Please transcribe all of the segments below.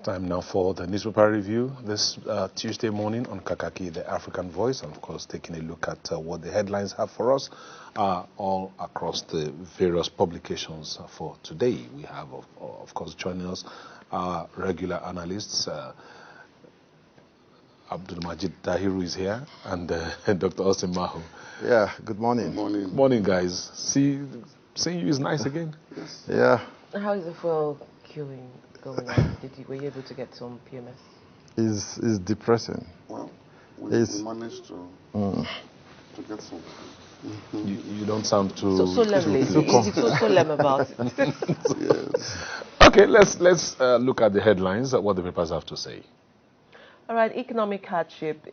Time now for the newspaper review this Tuesday morning on Kakaki, the African Voice, and of course taking a look at what the headlines have for us all across the various publications for today. We have, of course, joining us our regular analysts. Abdul Majid Dahiru is here, and Dr. Austin Maho. Yeah, good morning. Good morning. Morning, guys. Seeing you is nice again. Yes. Yeah. How is the fuel queuing going on? Were you able to get some PMS? It's depressing. Well, we managed to get some. You don't sound too... So lovely. So lem about it. Yes. Okay, let's look at the headlines, what the papers have to say. All right, economic hardship.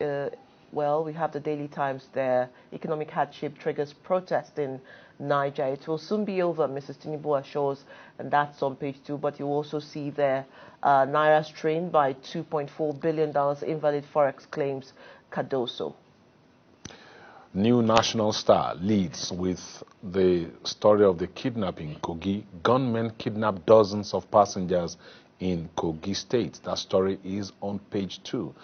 Well, we have the Daily Times there. Economic hardship triggers protest in Niger. It will soon be over, Mrs. Tinubu assures, and that's on page 2. But you also see there, Naira strained by $2.4 billion, invalid forex claims, Cardoso. New national star leads with the story of the kidnapping. Kogi gunmen kidnapped dozens of passengers in Kogi State. That story is on page 2.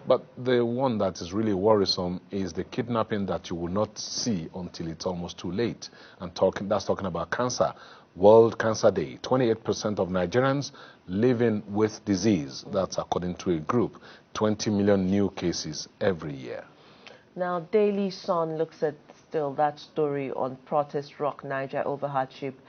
But the one that is really worrisome is the kidnapping that you will not see until it's almost too late. And that's talking about cancer. World Cancer Day. 28% of Nigerians living with disease. That's according to a group. 20 million new cases every year. Now, Daily Sun looks at still that story on protest rock Niger over hardship.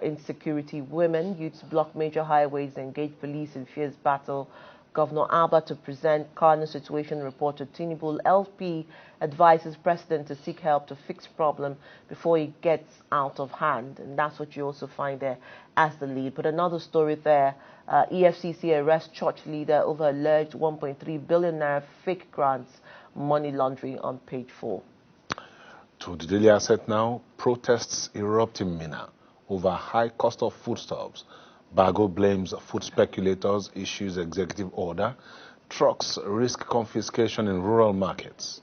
Insecurity, women, youths block major highways, engage police in fierce battle. Governor Abba to present Kano situation report to Tinubu. LP advises president to seek help to fix problem before it gets out of hand. And that's what you also find there as the lead. But another story there, EFCC arrests church leader over alleged 1.3 billion naira fake grants, money laundering on page 4. To the Daily Asset now, protests erupt in Minna over high cost of foodstuffs. Bago blames food speculators, issues executive order. Trucks risk confiscation in rural markets.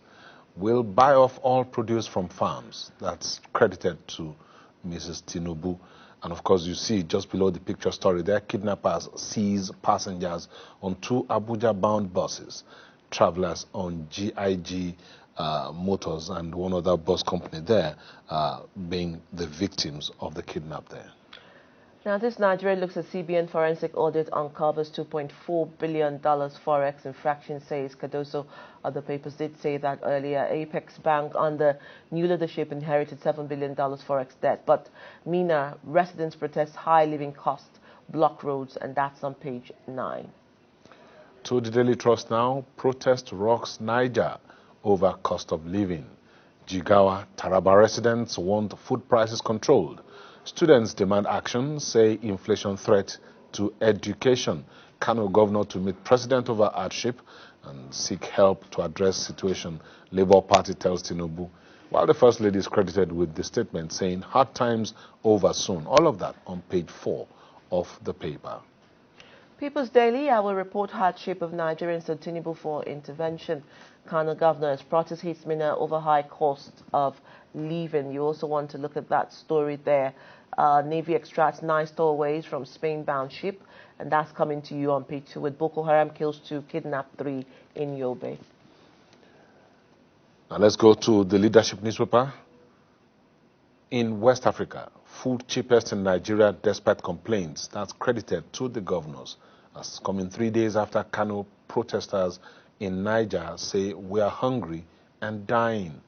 Will buy off all produce from farms. That's credited to Mrs. Tinubu. And of course, you see just below the picture story there, kidnappers seize passengers on 2 Abuja-bound buses. Travelers on GIG Motors and one other bus company there being the victims of the kidnap there. Now, this Nigeria looks at CBN forensic audit uncovers $2.4 billion forex infraction, says Cardoso. Other papers did say that earlier. Apex Bank under new leadership inherited $7 billion forex debt. But Minna residents protest high living costs, block roads, and that's on page 9. To the Daily Trust now, protest rocks Niger over cost of living. Jigawa, Taraba residents want food prices controlled. Students demand action, say inflation threat to education. Kano governor to meet president over hardship and seek help to address situation, Labour Party tells Tinubu. While the First Lady is credited with the statement saying hard times over soon. All of that on page 4 of the paper. People's Daily, I will report hardship of Nigerians to Tinubu for intervention. Kano governors protest hits Minna over high cost of living. You also want to look at that story there. Navy extracts 9 stowaways from Spain-bound ship, and that's coming to you on page 2 with Boko Haram kills 2, kidnap 3 in Yobe. Now let's go to the leadership newspaper. In West Africa, food cheapest in Nigeria despite complaints. That's credited to the governors. That's coming 3 days after Kano protesters in Niger say we are hungry and dying.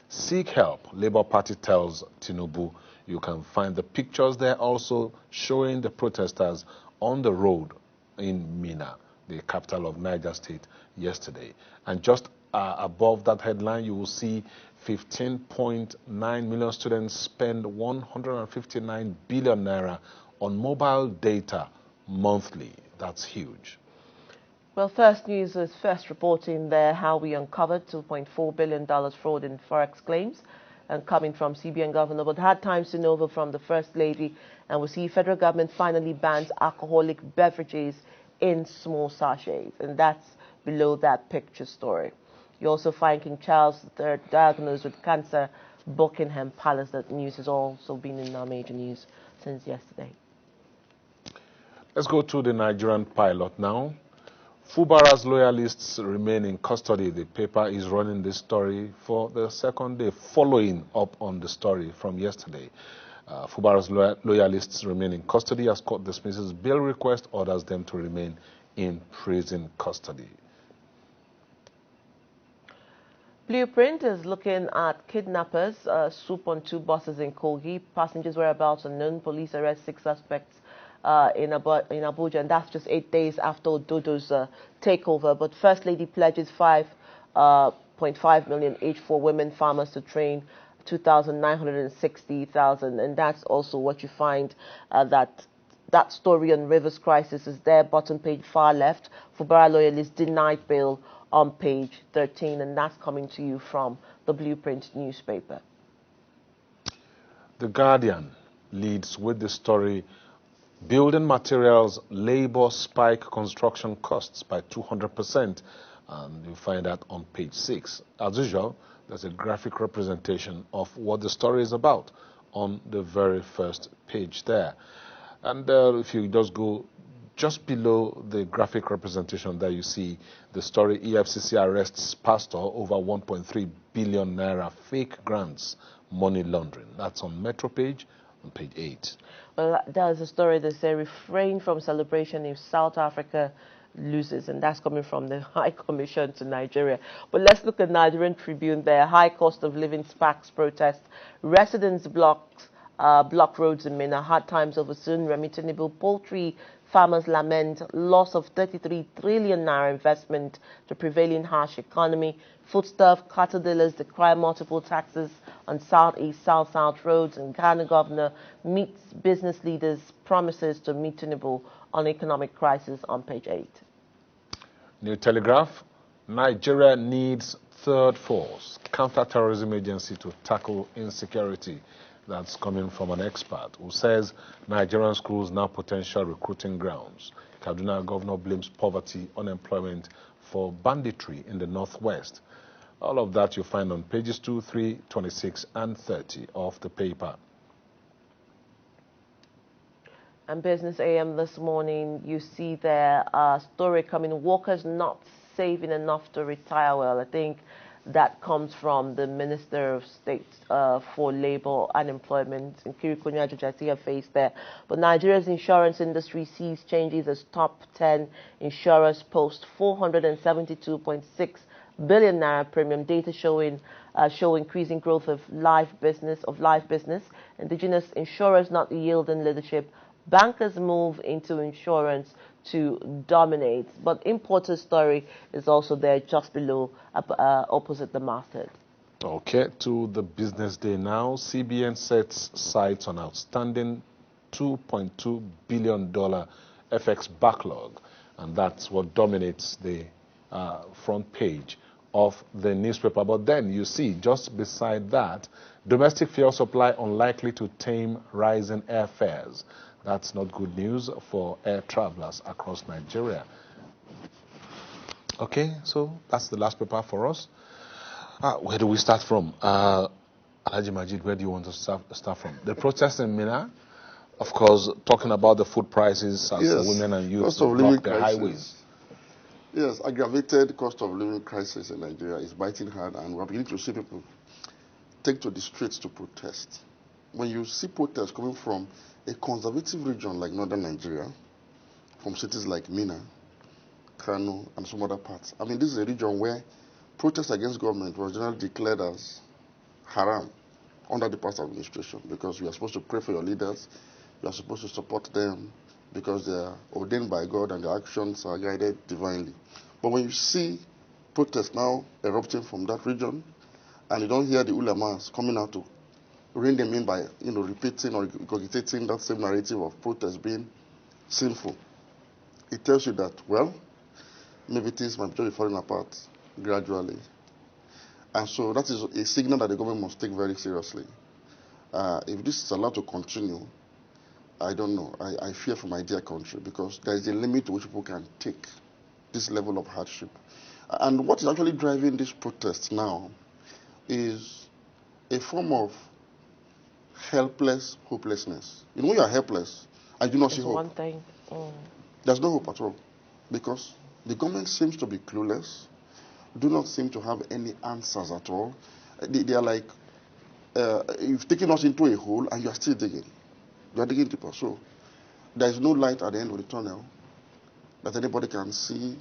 Seek help, Labour Party tells Tinubu. You can find the pictures there also showing the protesters on the road in Minna, the capital of Niger State, yesterday. And just above that headline, you will see 15.9 million students spend 159 billion naira on mobile data monthly. That's huge. Well, First News is first reporting there how we uncovered $2.4 billion fraud in forex claims and coming from CBN governor, but hard times to know over from the First Lady. And we see federal government finally bans alcoholic beverages in small sachets. And that's below that picture story. You also find King Charles III diagnosed with cancer, Buckingham Palace. That news has also been in our major news since yesterday. Let's go to the Nigerian pilot now. Fubara's loyalists remain in custody. The paper is running this story for the second day, following up on the story from yesterday. Fubara's loyalists remain in custody as court dismisses bail request, orders them to remain in prison custody. Blueprint is looking at kidnappers, swoop on 2 buses in Kogi. Passengers' whereabouts unknown. Police arrest 6 suspects in Abuja, and that's just 8 days after Ododo's takeover. But First Lady pledges 5.5 million each for women farmers to train 2,960,000, and that's also what you find that story on Rivers crisis is there, bottom page, far left. Fubara loyalists denied bail on page 13, and that's coming to you from the Blueprint newspaper. The Guardian leads with the story, building materials, labor spike construction costs by 200%, and you find that on page 6. As usual, there's a graphic representation of what the story is about on the very first page there. And if you just go just below the graphic representation there, you see the story, EFCC arrests pastor over 1.3 billion naira fake grants, money laundering. That's on Metro page, on page 8. Well, there's a story that says refrain from celebration if South Africa loses, and that's coming from the High Commission to Nigeria. But let's look at Nigerian Tribune there. High cost of living sparks protest. Residents block roads in Minna. Hard times over soon. Remi Tinubu. Poultry farmers lament loss of 33 trillion naira investment to prevailing harsh economy. Foodstuff cattle dealers decry multiple taxes on Southeast, South-South roads. And Ghana governor meets business leaders, promises to meet Tinubu on economic crisis on page 8. New Telegraph, Nigeria needs third force, counter-terrorism agency to tackle insecurity. That's coming from an expert who says Nigerian schools now potential recruiting grounds. Kaduna governor blames poverty, unemployment for banditry in the northwest. All of that you find on pages 2, 3, 26, and 30 of the paper. And Business AM this morning, you see there a story coming, workers not saving enough to retire well. I think that comes from the Minister of State for Labour and Employment, Nkiri Ajujati, faced there. But Nigeria's insurance industry sees changes as top 10 insurers post 472.6 billion naira premium. Data show increasing growth of life business. Indigenous insurers not yielding leadership. Bankers move into insurance to dominate. But importer's story is also there just below, opposite the masthead. Okay, to the business day now. CBN sets sights on outstanding $2.2 billion FX backlog. And that's what dominates the front page of the newspaper. But then you see, just beside that, domestic fuel supply unlikely to tame rising airfares. That's not good news for air travelers across Nigeria. Okay, so that's the last paper for us. Where do we start from? Alhaji Majid, where do you want to start from? The protest in Minna, of course, talking about the food prices as the women and youth block the highways. Yes, aggravated cost of living crisis in Nigeria is biting hard, and we're beginning to see people take to the streets to protest. When you see protests coming from a conservative region like northern Nigeria, from cities like Minna, Kano, and some other parts, I mean, this is a region where protest against government was generally declared as haram under the past administration, because you are supposed to pray for your leaders, you are supposed to support them, because they are ordained by God and their actions are guided divinely. But when you see protests now erupting from that region, and you don't hear the ulamas coming out to rein them in by repeating or regurgitating that same narrative of protest being sinful, it tells you that, well, maybe things might be falling apart gradually. And so that is a signal that the government must take very seriously. If this is allowed to continue, I don't know. I fear for my dear country, because there is a limit to which people can take this level of hardship. And what is actually driving this protest now is a form of helpless hopelessness. When you are helpless, I do not see hope. One thing. There's no hope at all, because The government seems to be clueless, do not seem to have any answers at all. They are like, you've taken us into a hole and you are still digging. You are digging deeper. So there is no light at the end of the tunnel that anybody can see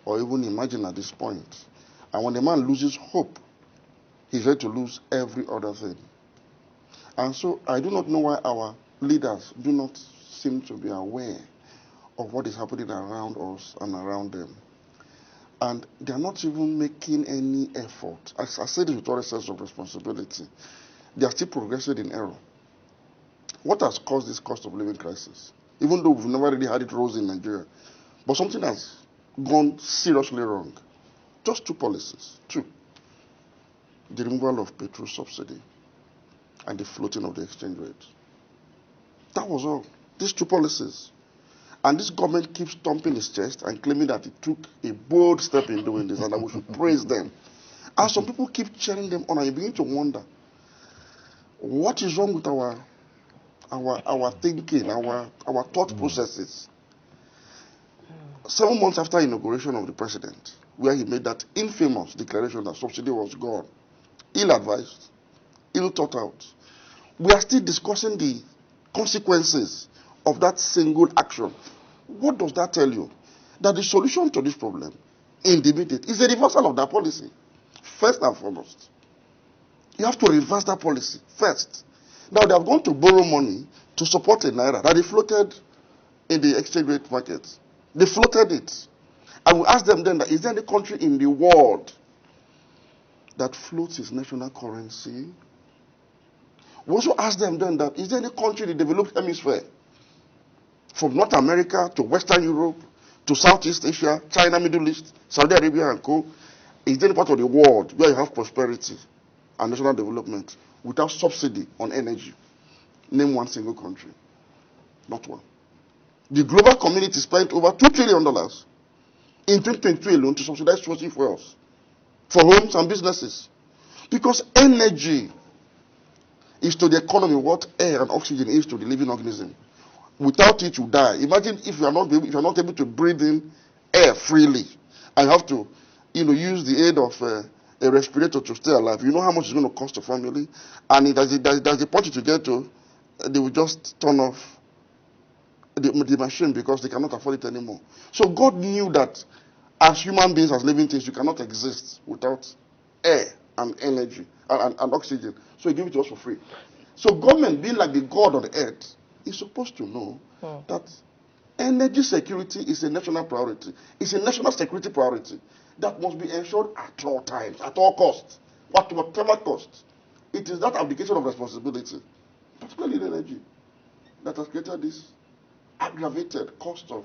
or even imagine at this point. And when a man loses hope, he's ready to lose every other thing. And so I do not know why our leaders do not seem to be aware of what is happening around us and around them. And they are not even making any effort. I say this with all a sense of responsibility. They are still progressing in error. What has caused this cost of living crisis? Even though we've never really had it rosy in Nigeria, but something has gone seriously wrong. Just two policies. Two. The removal of petrol subsidy and the floating of the exchange rate. That was all. These two policies. And this government keeps thumping its chest and claiming that it took a bold step in doing this and that we should praise them. And some people keep cheering them on, and you begin to wonder, what is wrong with our thinking, our thought processes? 7 months after inauguration of the president, where he made that infamous declaration that subsidy was gone, ill-advised, ill-thought out, we are still discussing the consequences of that single action. What does that tell you? That the solution to this problem in the immediate is a reversal of that policy. First and foremost. You have to reverse that policy first. Now they have gone to borrow money to support a naira that they floated in the exchange rate market. They floated it. And we ask them then, that is there any country in the world that floats its national currency? We also ask them then that, is there any country in the developed hemisphere, from North America to Western Europe to Southeast Asia, China, Middle East, Saudi Arabia and co., is there any part of the world where you have prosperity and national development without subsidy on energy? Name one single country. Not one. The global community spent over $2 trillion in 2023 alone to subsidize fossil fuels for homes and businesses. Because energy is to the economy what air and oxygen is to the living organism. Without it, you die. Imagine if you are not able to breathe in air freely, and you have to, use the aid of a respirator to stay alive. You know how much it's going to cost a family, and there's a point to get to. They will just turn off the machine because they cannot afford it anymore. So God knew that as human beings, as living things, you cannot exist without air and energy and oxygen. So He gave it to us for free. So government, being like the God on the earth, is supposed to know that energy security is a national priority. It's a national security priority that must be ensured at all times, at all costs, whatever cost. It is that abdication of responsibility, particularly in energy, that has created this aggravated cost of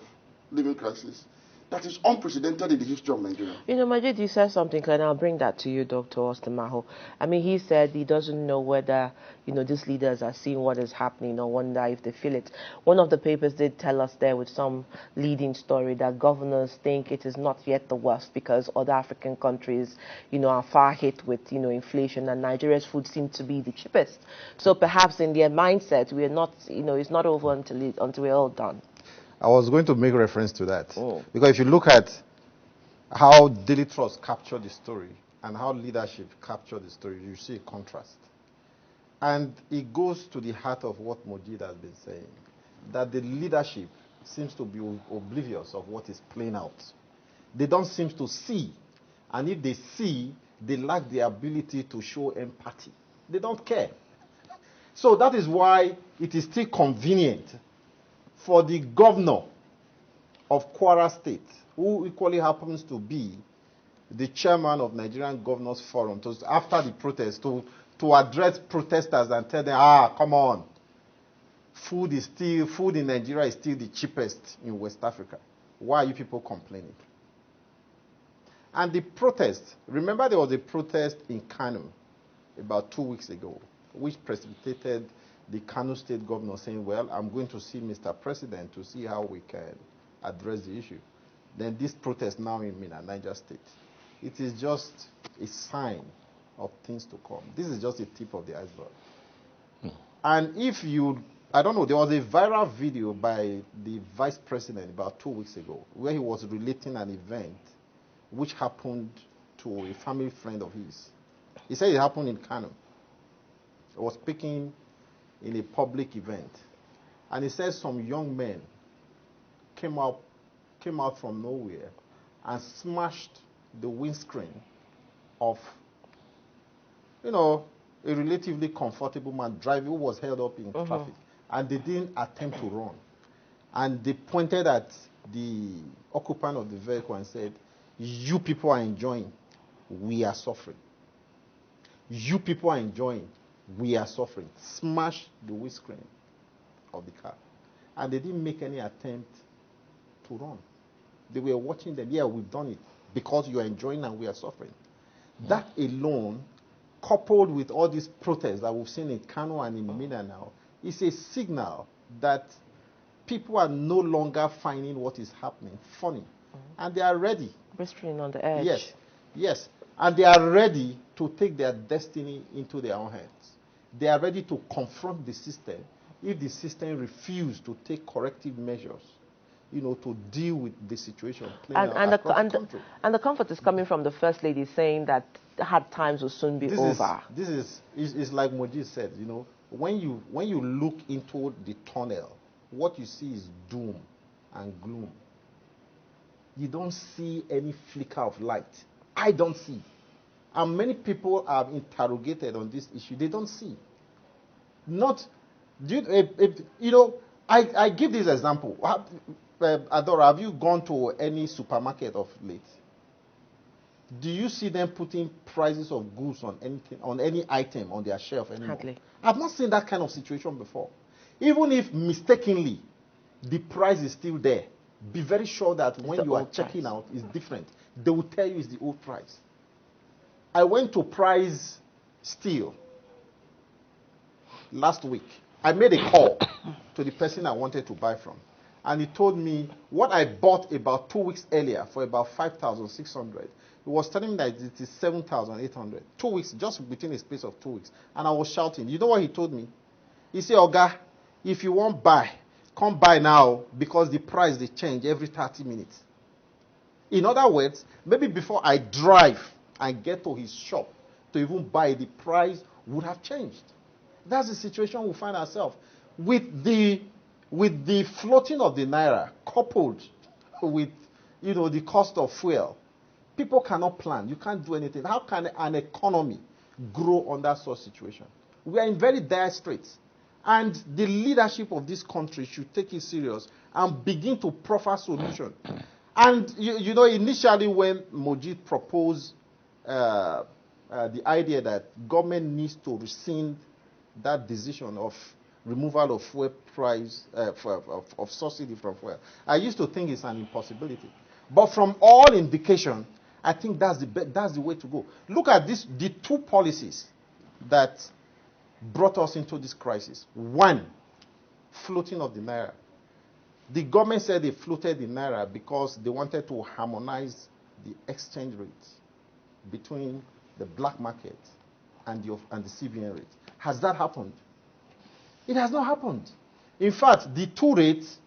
living crisis that is unprecedented in the history of Nigeria. Majid, you said something, and I'll bring that to you, Dr. Ostermaho. I mean, he said he doesn't know whether, these leaders are seeing what is happening or wonder if they feel it. One of the papers did tell us there with some leading story that governors think it is not yet the worst because other African countries, are far hit with, inflation, and Nigeria's food seems to be the cheapest. So perhaps in their mindset, we are not, it's not over until we're all done. I was going to make reference to that. Because if you look at how Daily Trust captured the story and how leadership captured the story, you see a contrast. And it goes to the heart of what Mojid has been saying, that the leadership seems to be oblivious of what is playing out. They don't seem to see. And if they see, they lack the ability to show empathy. They don't care. So that is why it is still convenient for the governor of Kwara State, who equally happens to be the chairman of Nigerian Governors Forum, after the protest, to address protesters and tell them, come on, food in Nigeria is still the cheapest in West Africa. Why are you people complaining? And the protest, remember there was a protest in Kano about 2 weeks ago, which precipitated the Kano State governor saying, well, I'm going to see Mr. President to see how we can address the issue. Then this protest now in Minna, Niger State. It is just a sign of things to come. This is just the tip of the iceberg. And if you I don't know, there was a viral video by the vice president about 2 weeks ago where he was relating an event which happened to a family friend of his. He said it happened in Kano. He was speaking in a public event. And he said some young men came out from nowhere and smashed the windscreen of, a relatively comfortable man driving who was held up in traffic. And they didn't attempt to run. And they pointed at the occupant of the vehicle and said, you people are enjoying, we are suffering. You people are enjoying, we are suffering. Smash the windscreen of the car. And they didn't make any attempt to run. They were watching them. Yeah, we've done it because you are enjoying and we are suffering. That alone, coupled with all these protests that we've seen in Kano and in Mina now, is a signal that people are no longer finding what is happening funny. And they are ready. Bristling on the edge. Yes, yes. And they are ready to take their destiny into their own hands. They are ready to confront the system if the system refuses to take corrective measures, to deal with the situation playing out across the country. And the comfort is coming from the First Lady saying that hard times will soon be over. This is like Moji said, when you look into the tunnel, what you see is doom and gloom. You don't see any flicker of light. I don't see. And many people have interrogated on this issue. They don't see. I give this example. Adora, have you gone to any supermarket of late? Do you see them putting prices of goods on anything, on any item on their shelf anymore? Hardly. I've not seen that kind of situation before. Even if mistakenly the price is still there, be very sure that when you are checking out, it's different. They will tell you it's the old price. I went to Price Steel last week. I made a call to the person I wanted to buy from. And he told me what I bought about 2 weeks earlier for about 5,600. He was telling me that it is 7,800. 2 weeks, just within a space of 2 weeks. And I was shouting. You know what he told me? He said, Oga, if you won't buy, come buy now because the price, they change every 30 minutes. In other words, maybe before I drive and get to his shop to even buy, the price would have changed. That's the situation we find ourselves. With the floating of the naira coupled with the cost of fuel, people cannot plan. You can't do anything. How can an economy grow under such situation? We are in very dire straits. And the leadership of this country should take it serious and begin to proffer solutions. And, initially when Moji proposed the idea that government needs to rescind that decision of removal of fuel price, of subsidy from fuel, I used to think it's an impossibility. But from all indication, I think that's the way to go. Look at the two policies that brought us into this crisis. One, floating of the naira. The government said they floated the naira because they wanted to harmonize the exchange rates between the black market and the CBN rate. Has that happened? It has not happened. In fact, the two rates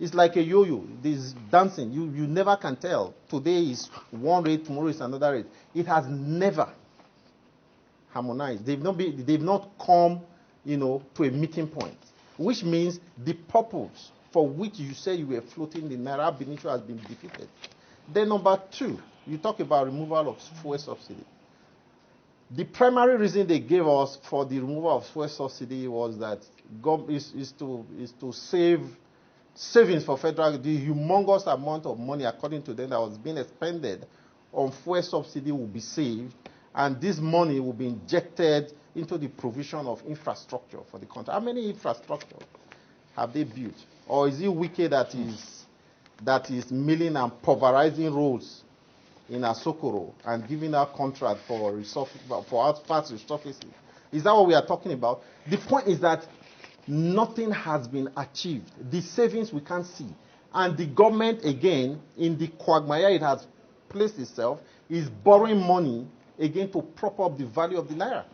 is like a yo-yo. This dancing. You never can tell. Today is one rate, tomorrow is another rate. It has never harmonized. They've not come, to a meeting point, which means the purpose for which you say you were floating the naira Benicio has been defeated. Then number two, you talk about removal of fuel subsidy. The primary reason they gave us for the removal of fuel subsidy was that is to save savings for federal, the humongous amount of money, according to them, that was being expended on fuel subsidy will be saved, and this money will be injected into the provision of infrastructure for the country. How many infrastructure have they built? Or is it Wike that is milling and pulverizing roads in Asokoro and giving out contract for fast resurfacing? Is that what we are talking about? The point is that nothing has been achieved. The savings we can't see. And the government, again, in the quagmire it has placed itself, is borrowing money, again, to prop up the value of the naira.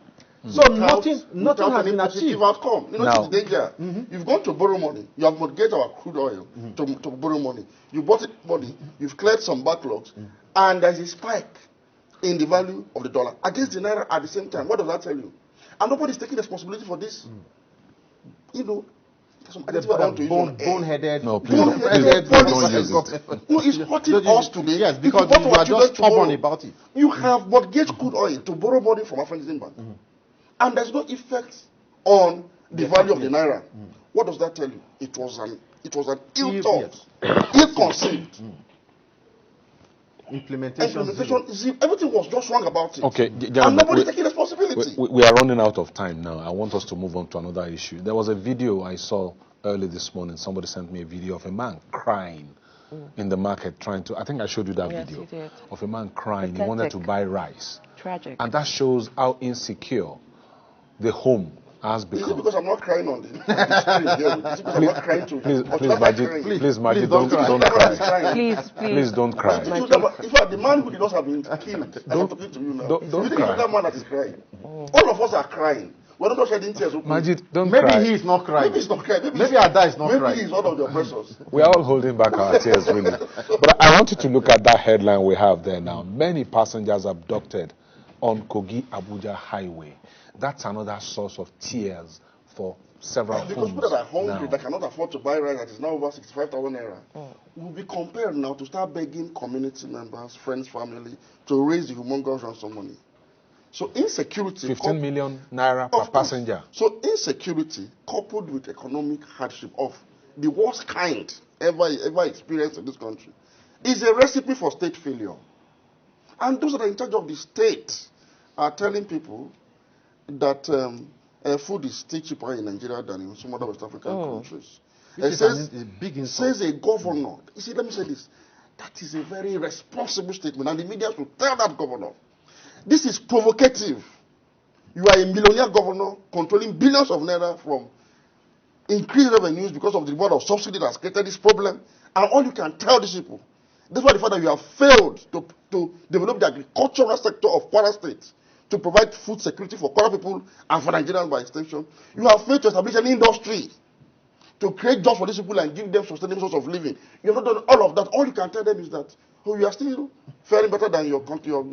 So nothing has been achieved. Outcome. You know, this is the danger. You've gone to borrow money. You have mortgaged our crude oil to borrow money. You bought it money. You've cleared some backlogs, and there's a spike in the value of the dollar against the naira at the same time. What does that tell you? And nobody's taking responsibility for this. You know, boneheaded. No, please don't use it. No, it's hurting us today. Yes, because you are just stubborn about it. You have mortgaged crude oil to borrow money from Afghanistan Bank, and there's no effect on the value of the naira. What does that tell you? It was an ill thought, ill conceived. Implementation. Everything was just wrong about it. Okay, and nobody's taking responsibility. We are running out of time now. I want us to move on to another issue. There was a video I saw early this morning. Somebody sent me a video of a man crying in the market trying to, I think I showed you that video, you did. of a man crying. Pathetic. He wanted to buy rice. Tragic. And that shows how insecure the home has Is it become. because I'm not crying on the screen here? Is it because I'm not crying to Please, Majid, don't cry. Please don't cry. In fact, the man who did not have been killed, I'm talking to you now. Don't you think cry. it's that man that is crying? All of us are crying. We're not shedding tears. Majid, don't Maybe cry. he is not crying. Maybe he's not crying. Maybe Ada is not maybe crying. he's one of the oppressors. We are all holding back our tears, really. But I want you to look at that headline we have there now. Many passengers abducted on Kogi Abuja Highway. That's another source of tears for several Because homes people that are hungry, now. that cannot afford to buy rice, that is now over 65,000 naira, will be compelled now to start begging community members, friends, family, to raise the humongous ransom money. So insecurity... 15 million naira per passenger. So insecurity coupled with economic hardship of the worst kind ever experienced in this country is a recipe for state failure. And those that are in charge of the state are telling people that food is still cheaper in Nigeria than in some other West African countries. It says a governor. You see, let me say this. That is a very responsible statement, and the media should tell that governor. This is provocative. You are a millionaire governor controlling billions of naira from increased revenues because of the reward of subsidy that has created this problem, and all you can tell these people, despite the fact that you have failed to develop the agricultural sector of Kwara State, to provide food security for Kwara people and for Nigerians by extension, you have failed to establish an industry to create jobs for these people and give them sustainable source of living. You have not done all of that. All you can tell them is that, oh, you are still faring better than your compatriots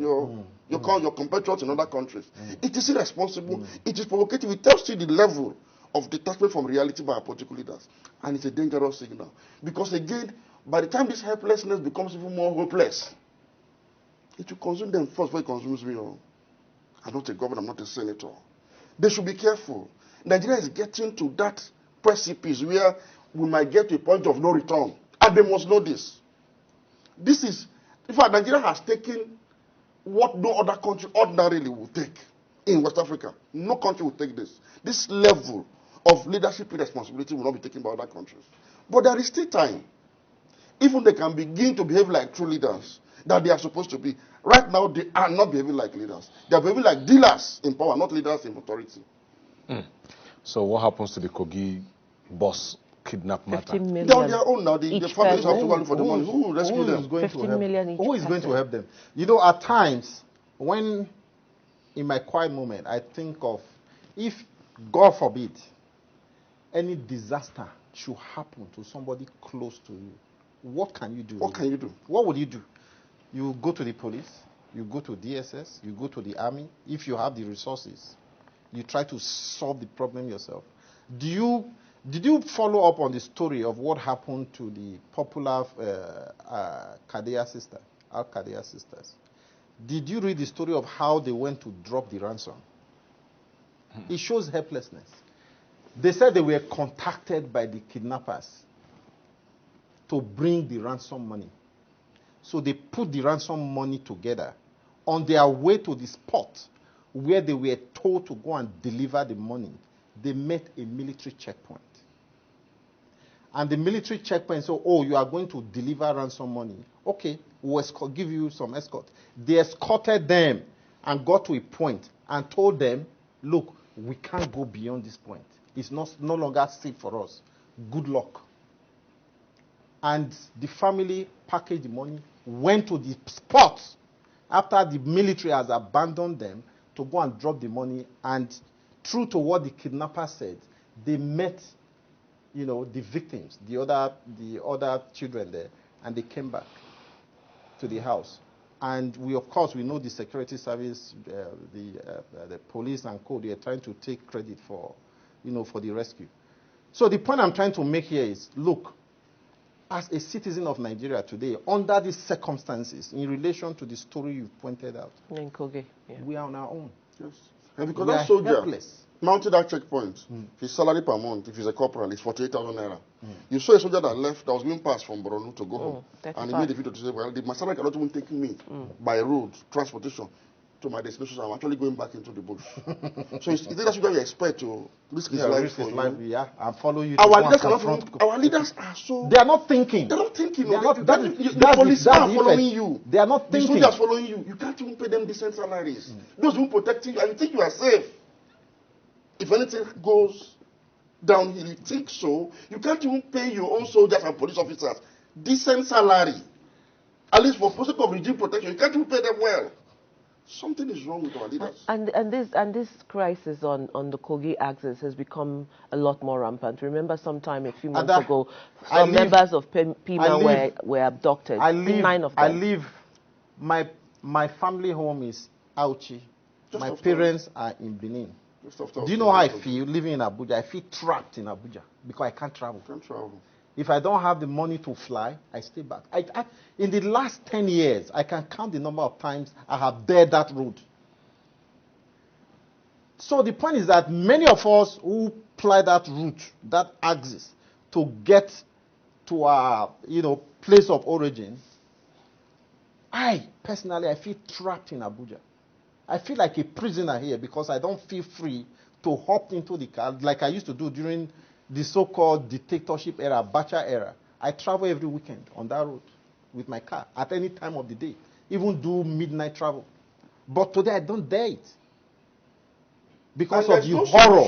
in other countries. It is irresponsible. It is provocative. It tells you the level of detachment from reality by our political leaders. And it's a dangerous signal. Because again, by the time this helplessness becomes even more hopeless, it will consume them first before it consumes me. I'm not a governor, I'm not a senator. They should be careful. Nigeria is getting to that precipice where we might get to a point of no return. And they must know this. This is, in fact, Nigeria has taken what no other country ordinarily would take in West Africa. No country will take this. This level of leadership responsibility will not be taken by other countries. But there is still time. Even they can begin to behave like true leaders that they are supposed to be. Right now, they are not behaving like leaders. They are behaving like dealers in power, not leaders in authority. So what happens to the Kogi bus kidnap matter? 15 million. They're on their own now. The families have to person. value for the money. Who will rescue them? 15 million each Who is going to person. help them? You know, at times, when in my quiet moment, I think of if, God forbid, any disaster should happen to somebody close to you, what can you do? What can you do? What would you do? You go to the police, you go to DSS, you go to the army. If you have the resources, you try to solve the problem yourself. Did you follow up on the story of what happened to the popular Kadea sister, Al Kadea sisters? Did you read the story of how they went to drop the ransom? It shows helplessness. They said they were contacted by the kidnappers to bring the ransom money. So they put the ransom money together. On their way to the spot where they were told to go and deliver the money, they met a military checkpoint. And the military checkpoint said, oh, you are going to deliver ransom money. Okay, we'll give you some escort. They escorted them and got to a point and told them, look, we can't go beyond this point. It's no longer safe for us. Good luck. And the family packaged the money, went to the spot after the military has abandoned them, to go and drop the money, and true to what the kidnapper said, they met, the victims, the other children there, and they came back to the house. And we, of course, we know the security service, the police and co, they are trying to take credit for, for the rescue. So the point I'm trying to make here is, look, as a citizen of Nigeria today, under these circumstances, in relation to the story you've pointed out, in Kogi, we are on our own. Yes. And because We that are soldier helpless. mounted that checkpoint, his salary per month, if he's a corporal, is 48,000 naira. You saw a soldier that left, that was being passed from Borno to go home. 35. And he made a video to say, well, my salary cannot even take me by road, transportation, to my destination. I'm actually going back into the bush. So is that's what you expect to risk his life for you? Yeah, I'll follow you. Our leaders are so... They are not thinking. They're not thinking. They are not, the police are following you. They are not thinking. The soldiers following you. You can't even pay them decent salaries. Those who protect you, and you think you are safe. If anything goes downhill, you think so, you can't even pay your own soldiers and police officers decent salary. At least for sake of regime protection, you can't even pay them well. Something is wrong with our leaders. And this crisis on the Kogi axis has become a lot more rampant. Remember, sometime a few months ago, some members of PIMA were abducted. 9 of them. My family home is Auchi. My parents are in Benin. Do you know how I feel living in Abuja? I feel trapped in Abuja because I can't travel. If I don't have the money to fly, I stay back. In the last 10 years, I can count the number of times I have dared that road. So the point is that many of us who ply that route, that axis, to get to our place of origin, I feel trapped in Abuja. I feel like a prisoner here because I don't feel free to hop into the car like I used to do during the so-called dictatorship era, Abacha era. I travel every weekend on that road with my car at any time of the day, even do midnight travel. But today I don't dare it because of the horror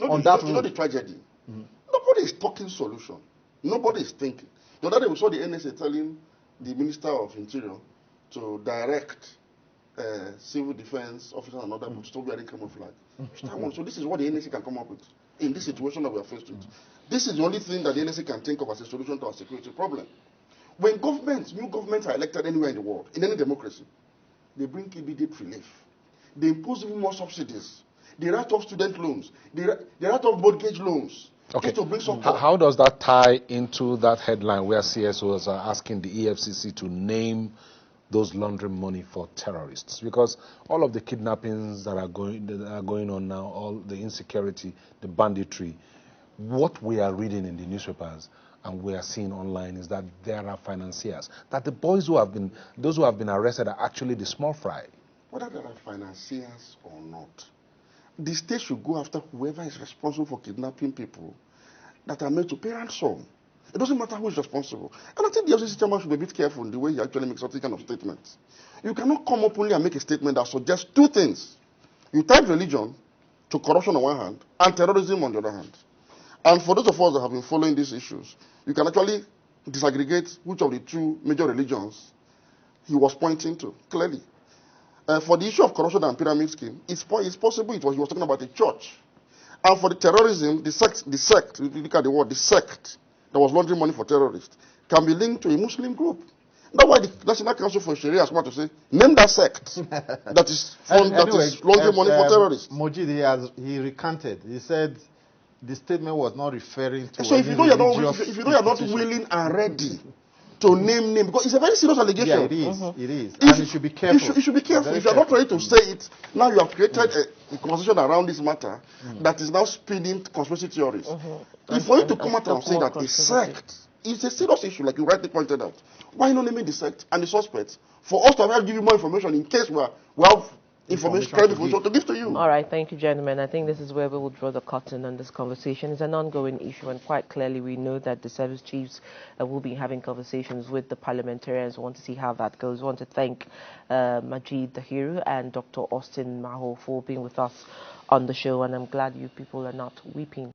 on that road. You know the tragedy? Nobody is talking solution. Nobody is thinking. The other day we saw the NSA telling the Minister of Interior to direct civil defense officers and other people to stop wearing camouflage. So this is what the NSA can come up with in this situation that we are faced with. This is the only thing that the NSA can think of as a solution to our security problem. When new governments are elected anywhere in the world, in any democracy, they bring immediate relief. They impose even more subsidies. They write off student loans. They write off mortgage loans. Okay. To bring support. How does that tie into that headline where CSOs are asking the EFCC to name those laundering money for terrorists? Because all of the kidnappings that are going on now, all the insecurity, the banditry, what we are reading in the newspapers and we are seeing online is that there are financiers, that the boys those who have been arrested are actually the small fry. Whether there are financiers or not, the state should go after whoever is responsible for kidnapping people that are made to pay ransom. It doesn't matter who is responsible. And I think the FCC chairman should be a bit careful in the way he actually makes such kind of statements. You cannot come openly and make a statement that suggests two things. You tie religion to corruption on one hand and terrorism on the other hand. And for those of us that have been following these issues, you can actually disaggregate which of the two major religions he was pointing to, clearly. For the issue of corruption and pyramid scheme, it's possible he was talking about a church. And for the terrorism, the sect, if you look at the word, the sect, that was laundering money for terrorists, can be linked to a Muslim group. That's why the National Council for Sharia has come to say, name that sect that is laundering money for terrorists. Mojid, he recanted. He said the statement was not referring to. So if you know you're not willing and ready to name, because it's a very serious allegation. Yeah, it is. It is. And you should be careful. You should be careful. If you're not ready to say it, now you have created a conversation around this matter that is now spinning conspiracy theories. If for you to come out and say that a sect is a serious issue, like you rightly pointed out, why not naming the sect and the suspects for us to give you more information in case we have information to give to you? All right, thank you, gentlemen. I think this is where we will draw the curtain on this conversation. It's an ongoing issue, and quite clearly we know that the service chiefs will be having conversations with the parliamentarians. We want to see how that goes. We want to thank Majid Dahiru and Dr. Austin Maho for being with us on the show, and I'm glad you people are not weeping.